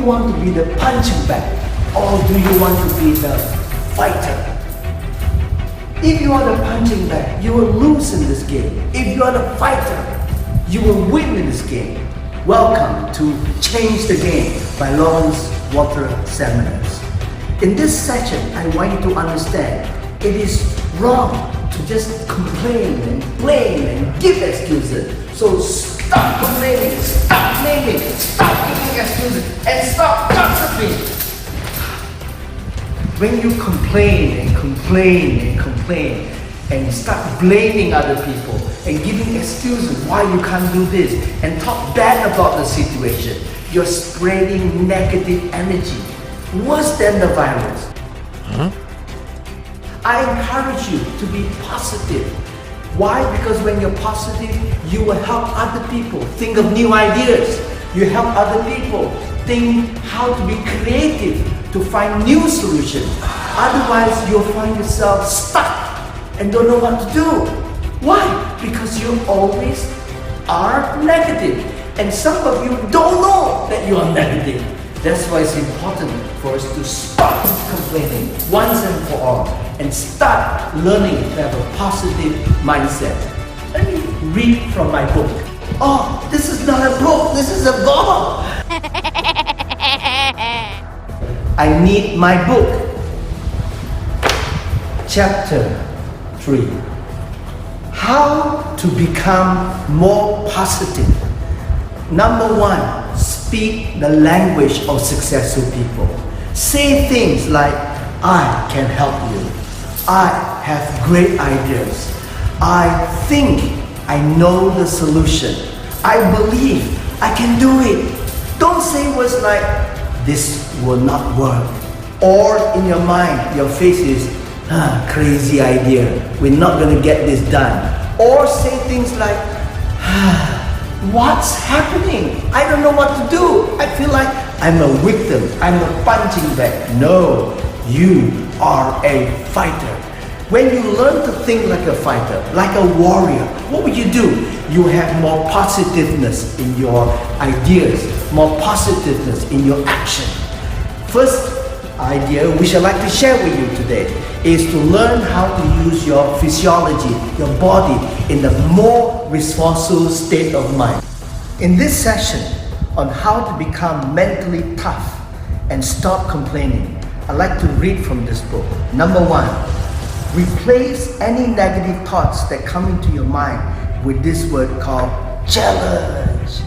want to be the punching bag or do you want to be the fighter? If you are the punching bag, you will lose in this game. If you are the fighter, you will win in this game. Welcome to Change the Game by Lawrence Water Seminars. In this session, I want you to understand it is wrong to just complain and blame and give excuses. So stop complaining, stop blaming, stop giving excuses, and stop gossiping. When you complain and complain and complain and start blaming other people and giving excuses why you can't do this and talk bad about the situation, you're spreading negative energy, worse than the virus. I encourage you to be positive. Why? Because when you're positive, you will help other people think of new ideas. You help other people think how to be creative to find new solutions. Otherwise, you'll find yourself stuck and don't know what to do. Why? Because you always are negative. And some of you don't know that you are negative. That's why it's important for us to stop complaining once and for all and start learning to have a positive mindset. Let me read from my book. Oh, this is not a book, this is a book. I need my book. Chapter 3. How to become more positive. Number 1, speak the language of successful people. Say things like, I can help you. I have great ideas. I think I know the solution. I believe I can do it. Don't say words like, this will not work. Or in your mind, your face is, crazy idea. We're not going to get this done. Or say things like, what's happening? I don't know what to do. I feel like I'm a victim. I'm a punching bag. No, you are a fighter. When you learn to think like a fighter, like a warrior, what would you do? You have more positiveness in your ideas, more positiveness in your action. First idea which I'd like to share with you today is to learn how to use your physiology, your body, in a more resourceful state of mind. In this session on how to become mentally tough and stop complaining, I'd like to read from this book. Number 1, replace any negative thoughts that come into your mind with this word called challenge.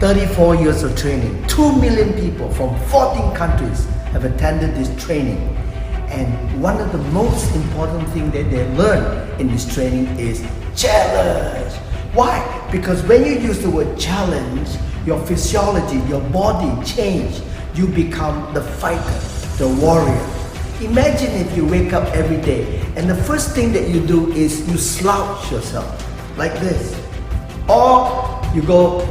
34 years of training, 2 million people from 14 countries have attended this training. And one of the most important things that they learn in this training is challenge. Why? Because when you use the word challenge, your physiology, your body change. You become the fighter, the warrior. Imagine if you wake up every day and the first thing that you do is you slouch yourself like this. Or you go,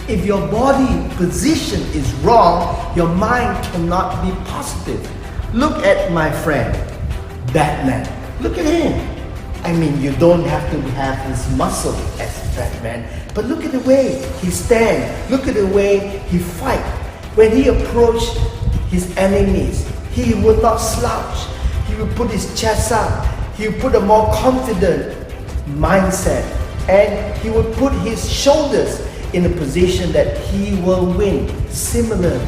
if your body position is wrong, your mind cannot be positive. Look at my friend, Batman. Look at him. I mean, you don't have to have his muscle as Batman, but look at the way he stands. Look at the way he fights. When he approached his enemies, he would not slouch. He would put his chest up. He would put a more confident mindset. And he would put his shoulders in a position that he will win. Similarly,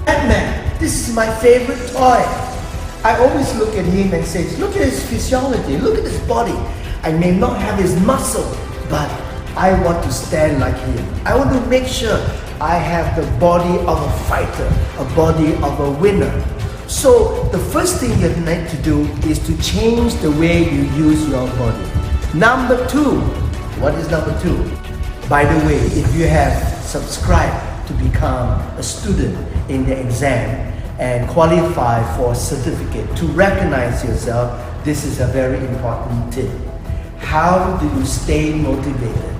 Batman, this is my favorite toy. I always look at him and say, look at his physiology, look at his body. I may not have his muscle, but I want to stand like him. I want to make sure I have the body of a fighter, a body of a winner. So the first thing you need to do is to change the way you use your body. Number 2, what is number 2? By the way, if you have subscribed to become a student in the exam and qualify for a certificate to recognize yourself, this is a very important tip. How do you stay motivated?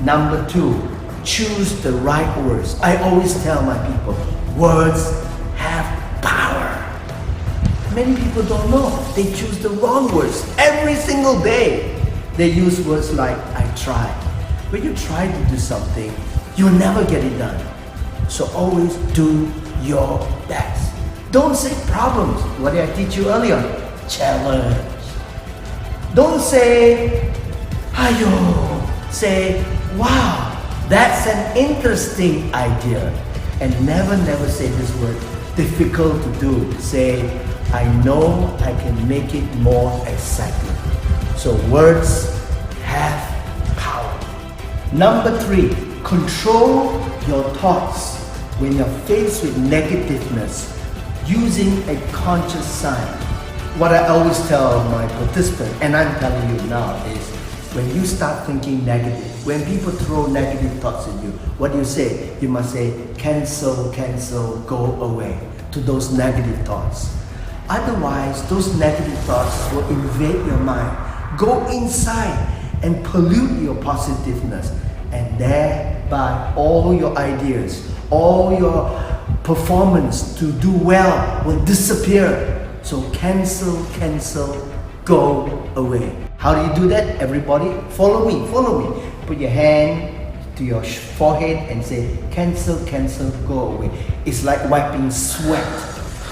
Number 2, choose the right words. I always tell my people, words have power. Many people don't know. They choose the wrong words every single day. They use words like, I tried. When you try to do something, you'll never get it done. So always do your best. Don't say problems. What did I teach you earlier? Challenge. Don't say, ayo. Say, wow, that's an interesting idea. And never say this word, difficult to do. Say, I know I can make it more exciting. So words have power. Number 3, control your thoughts when you're faced with negativeness using a conscious sign. What I always tell my participants, and I'm telling you now, is when you start thinking negative, when people throw negative thoughts at you, what do you say? You must say, cancel, cancel, go away to those negative thoughts. Otherwise, those negative thoughts will invade your mind, go inside and pollute your positiveness, and thereby all your ideas, all your performance to do well will disappear. So cancel, cancel, go away. How do you do that? Everybody, follow me, follow me. Put your hand to your forehead and say, cancel, cancel, go away. It's like wiping sweat.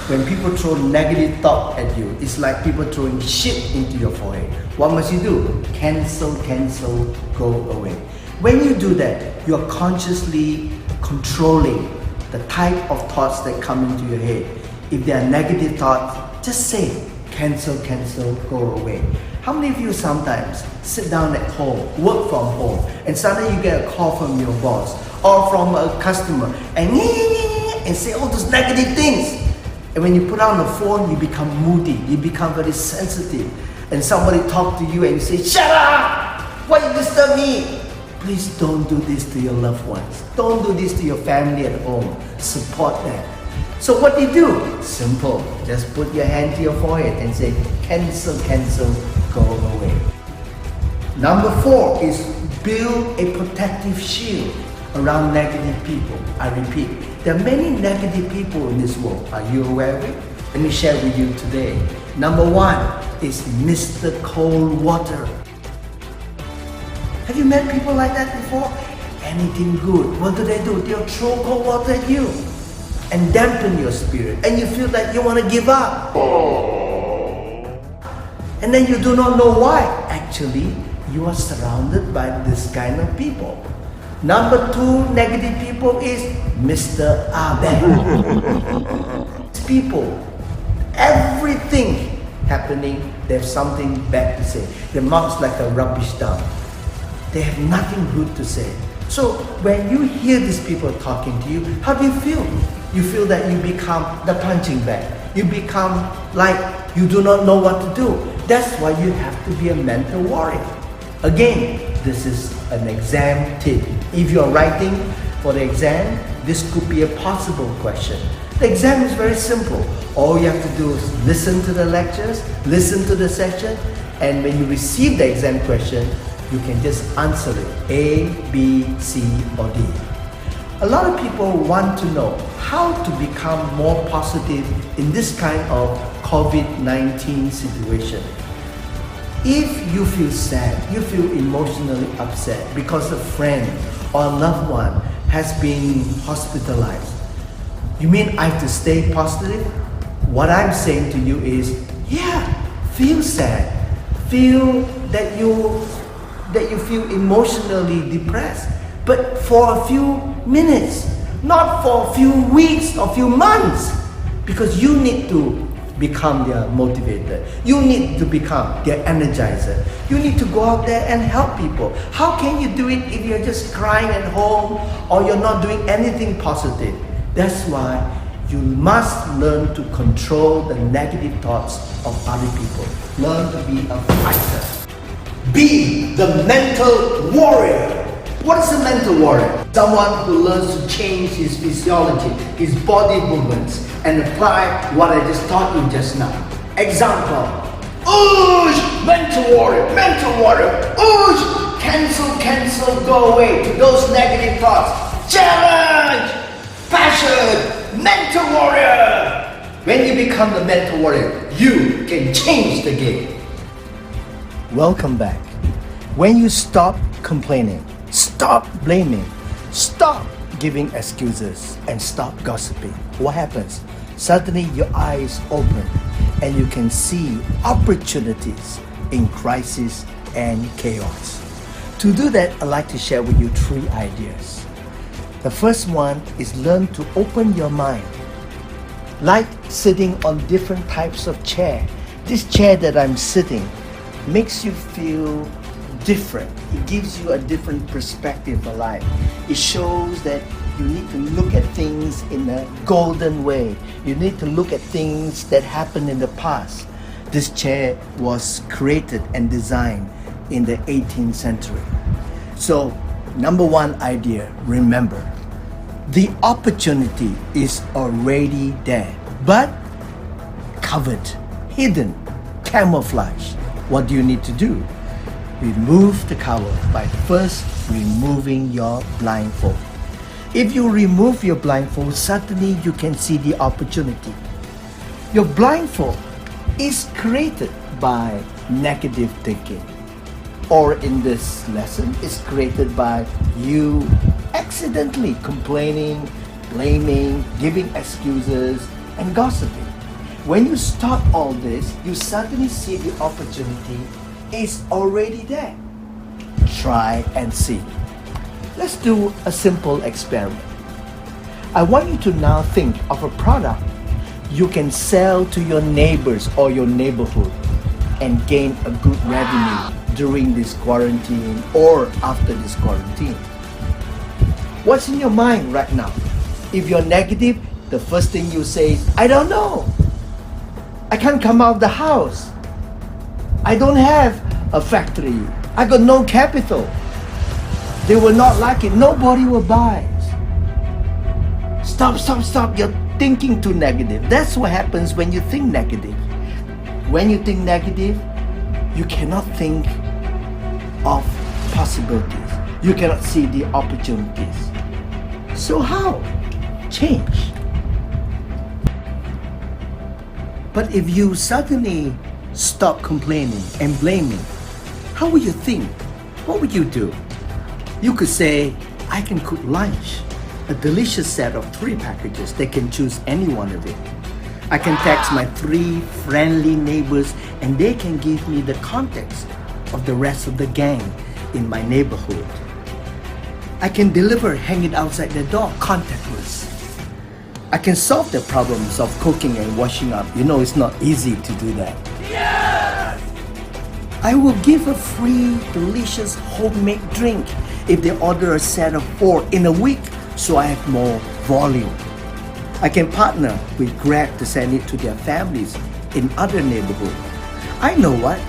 When people throw negative thought at you, it's like people throwing shit into your forehead. What must you do? Cancel, cancel, go away. When you do that, you are consciously controlling the type of thoughts that come into your head. If they are negative thoughts, just say, cancel, cancel, go away. How many of you sometimes sit down at home, work from home, and suddenly you get a call from your boss or from a customer and say all those negative things? And when you put down the phone, you become moody, you become very sensitive. And somebody talk to you and you say, shut up! Why you disturb me? Please don't do this to your loved ones. Don't do this to your family at home. Support them. So what do you do? Simple. Just put your hand to your forehead and say, cancel, cancel, go away. Number 4 is build a protective shield around negative people. I repeat, there are many negative people in this world. Are you aware of it? Let me share with you today. Number 1 is Mr. Cold Water. Have you met people like that before? Anything good, what do? They'll throw cold water at you and dampen your spirit, and you feel that you want to give up. And then you do not know why. Actually, you are surrounded by this kind of people. Number 2 negative people is Mr. Abel. People, everything happening, they have something bad to say. Their mouth's like a rubbish dump. They have nothing good to say. So when you hear these people talking to you, how do you feel? You feel that you become the punching bag. You become like you do not know what to do. That's why you have to be a mental warrior. Again, this is an exam tip. If you're writing for the exam, this could be a possible question. The exam is very simple. All you have to do is listen to the lectures, listen to the session, and when you receive the exam question, you can just answer it, A, B, C, or D. A lot of people want to know how to become more positive in this kind of COVID-19 situation. If you feel sad, you feel emotionally upset because a friend or a loved one has been hospitalized, you mean I have to stay positive? What I'm saying to you is, yeah, feel sad. Feel that you feel emotionally depressed, but for a few minutes, not for a few weeks or few months, because you need to become their motivator. You need to become their energizer. You need to go out there and help people. How can you do it if you're just crying at home or you're not doing anything positive? That's why you must learn to control the negative thoughts of other people. Learn to be a fighter. Be the mental warrior. What is a mental warrior? Someone who learns to change his physiology, his body movements, and apply what I just taught you just now. Example, Oosh, mental warrior, Oosh, cancel, go away to those negative thoughts. Challenge, passion, mental warrior. When you become the mental warrior, you can change the game. Welcome back. When you stop complaining, stop blaming, Stop giving excuses and stop gossiping. What happens? Suddenly your eyes open and you can see opportunities in crisis and chaos. To do that, I'd like to share with you 3 ideas. The first one is learn to open your mind. Like sitting on different types of chair. This chair that I'm sitting makes you feel different. It gives you a different perspective of life. It shows that you need to look at things in a golden way. You need to look at things that happened in the past. This chair was created and designed in the 18th century. So, number 1 idea, remember, the opportunity is already there, but covered, hidden, camouflage. What do you need to do? Remove the cover by first removing your blindfold. If you remove your blindfold, suddenly you can see the opportunity. Your blindfold is created by negative thinking. Or in this lesson, it's created by you accidentally complaining, blaming, giving excuses, and gossiping. When you stop all this, you suddenly see the opportunity is already there. Try and see. Let's do a simple experiment. I want you to now think of a product you can sell to your neighbors or your neighborhood and gain a good revenue during this quarantine or after this quarantine. What's in your mind right now? If you're negative, the first thing you say is, I don't know. I can't come out of the house. I don't have a factory. I got no capital. They will not like it. Nobody will buy. Stop. You're thinking too negative. That's what happens when you think negative. When you think negative, you cannot think of possibilities. You cannot see the opportunities. So how? Change. But if you suddenly stop complaining and blaming, how will you think? What would you do? You could say, I can cook lunch, a delicious set of 3 packages. They can choose any one of it. I can text my 3 friendly neighbors and they can give me the context of the rest of the gang in my neighborhood. I can deliver hanging outside the door, contactless. I can solve the problems of cooking and washing up. You know, it's not easy to do that. Yes! I will give a free, delicious homemade drink if they order a set of 4 in a week, so I have more volume. I can partner with Grab to send it to their families in other neighborhoods. I know what?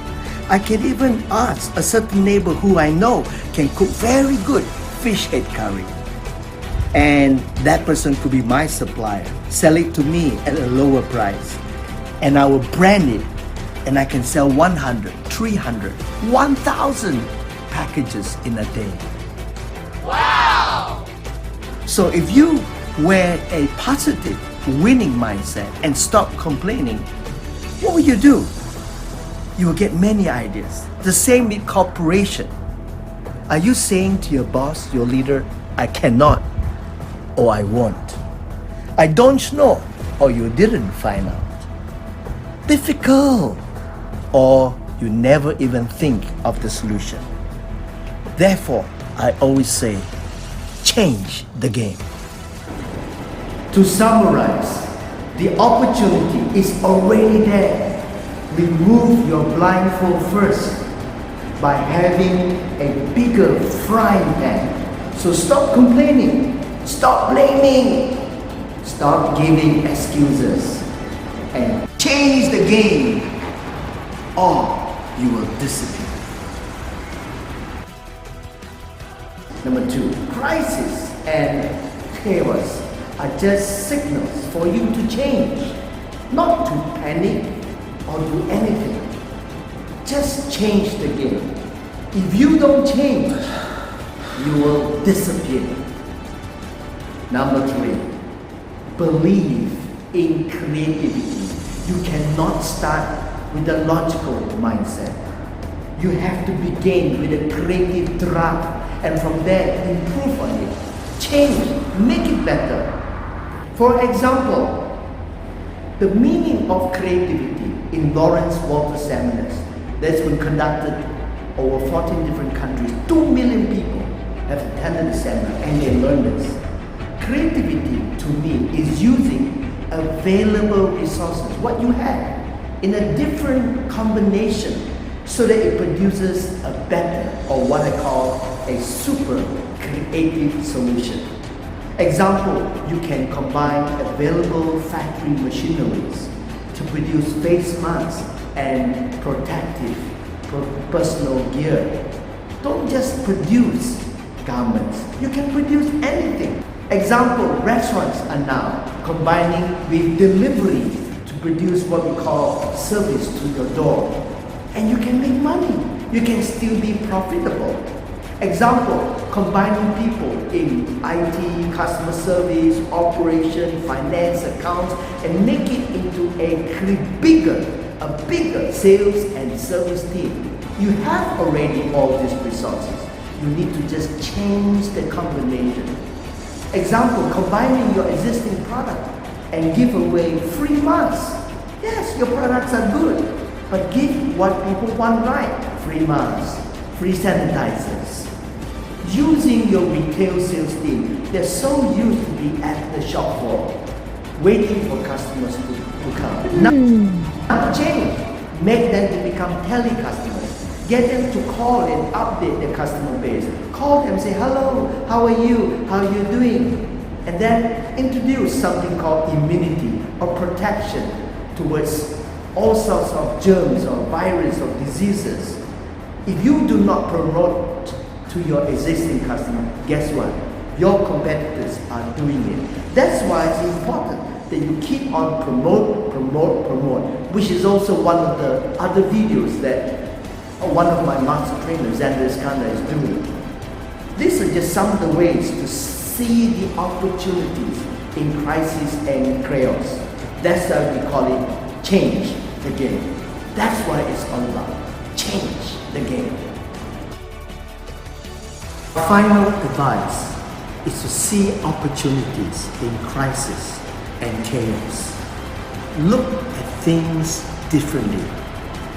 I can even ask a certain neighbor who I know can cook very good fish head curry. And that person could be my supplier. Sell it to me at a lower price. And I will brand it and I can sell 100, 300, 1,000 packages in a day. Wow! So if you wear a positive, winning mindset and stop complaining, what will you do? You will get many ideas. The same with cooperation. Are you saying to your boss, your leader, I cannot or I won't? I don't know or you didn't find out. Difficult or you never even think of the solution. Therefore, I always say, change the game. To summarize, the opportunity is already there. Remove your blindfold first by having a bigger frying pan. So stop complaining, stop blaming, stop giving excuses, and change the game or you will disappear. Number 2, crisis and chaos are just signals for you to change, not to panic or do anything. Just change the game. If you don't change, you will disappear. Number 3, believe in creativity. You cannot start with a logical mindset. You have to begin with a creative draft and from there improve on it. change, make it better. For example, the meaning of creativity in Lawrence Walter seminars that's been conducted over 14 different countries. 2 million people have attended the seminar and they learned this. Creativity to me is using available resources, what you have, in a different combination so that it produces a better, or what I call a super creative solution. Example, you can combine available factory machineries to produce face masks and protective personal gear. Don't just produce garments, you can produce anything. Example, restaurants are now combining with delivery to produce what we call service to your door. And you can make money, you can still be profitable. Example, combining people in IT, customer service, operation, finance, accounts, and make it into a bigger sales and service team. You have already all these resources. You need to just change the combination. Example, combining your existing product and give away free masks. Yes, your products are good, but give what people want, right? Free masks, free sanitizers. Using your retail sales team, they're so used to be at the shop floor, waiting for customers to come. Now change, make them to become tele-customers. Get them to call and update their customer base. Call them, say, hello, how are you? How are you doing? And then introduce something called immunity or protection towards all sorts of germs or virus or diseases. If you do not promote to your existing customer, guess what? Your competitors are doing it. That's why it's important that you keep on promote, which is also one of the other videos that one of my master trainers, Xander Iskandar, is doing. These are just some of the ways to see the opportunities in crisis and chaos. That's why we call it change the game. That's what it's all about. Change the game. Final advice is to see opportunities in crisis and chaos. Look at things differently.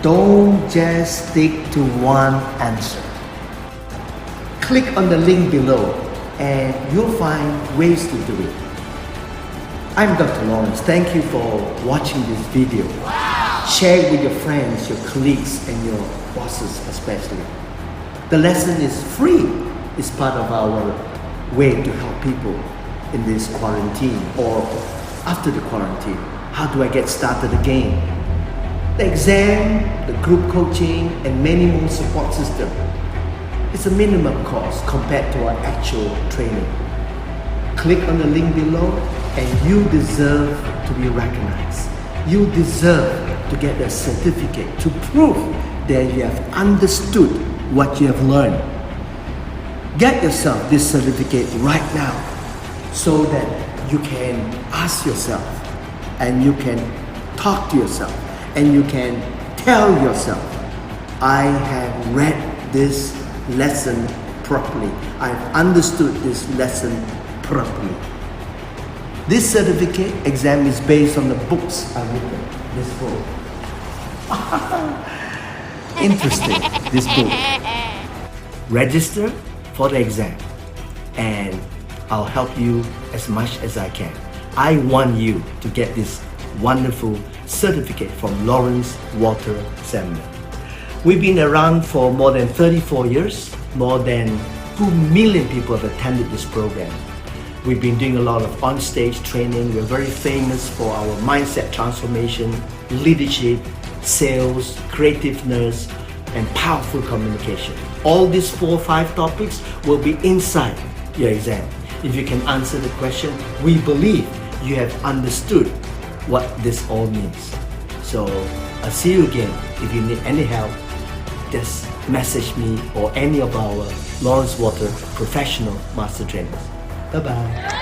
Don't just stick to one answer. Click on the link below and you'll find ways to do it. I'm Dr. Lawrence. Thank you for watching this video. Share it with your friends, your colleagues, and your bosses especially. The lesson is free. It's part of our way to help people in this quarantine or after the quarantine. How do I get started again? The exam, the group coaching, and many more support system. It's a minimum cost compared to our actual training. Click on the link below and you deserve to be recognized. You deserve to get a certificate to prove that you have understood what you have learned. Get yourself this certificate right now so that you can ask yourself and you can talk to yourself and you can tell yourself, I have read this lesson properly. I've understood this lesson properly. This certificate exam is based on the books I've written. This book. Interesting, this book. Register for the exam and I'll help you as much as I can. I want you to get this wonderful certificate from Lawrence Walter Seminar. We've been around for more than 34 years. More than 2 million people have attended this program. We've been doing a lot of on-stage training. We're very famous for our mindset transformation, leadership, sales, creativeness, and powerful communication. All these 4 or 5 topics will be inside your exam. If you can answer the question, we believe you have understood what this all means. So I'll see you again. If you need any help, just message me or any of our Lawrence Walter professional master trainers. Bye-bye.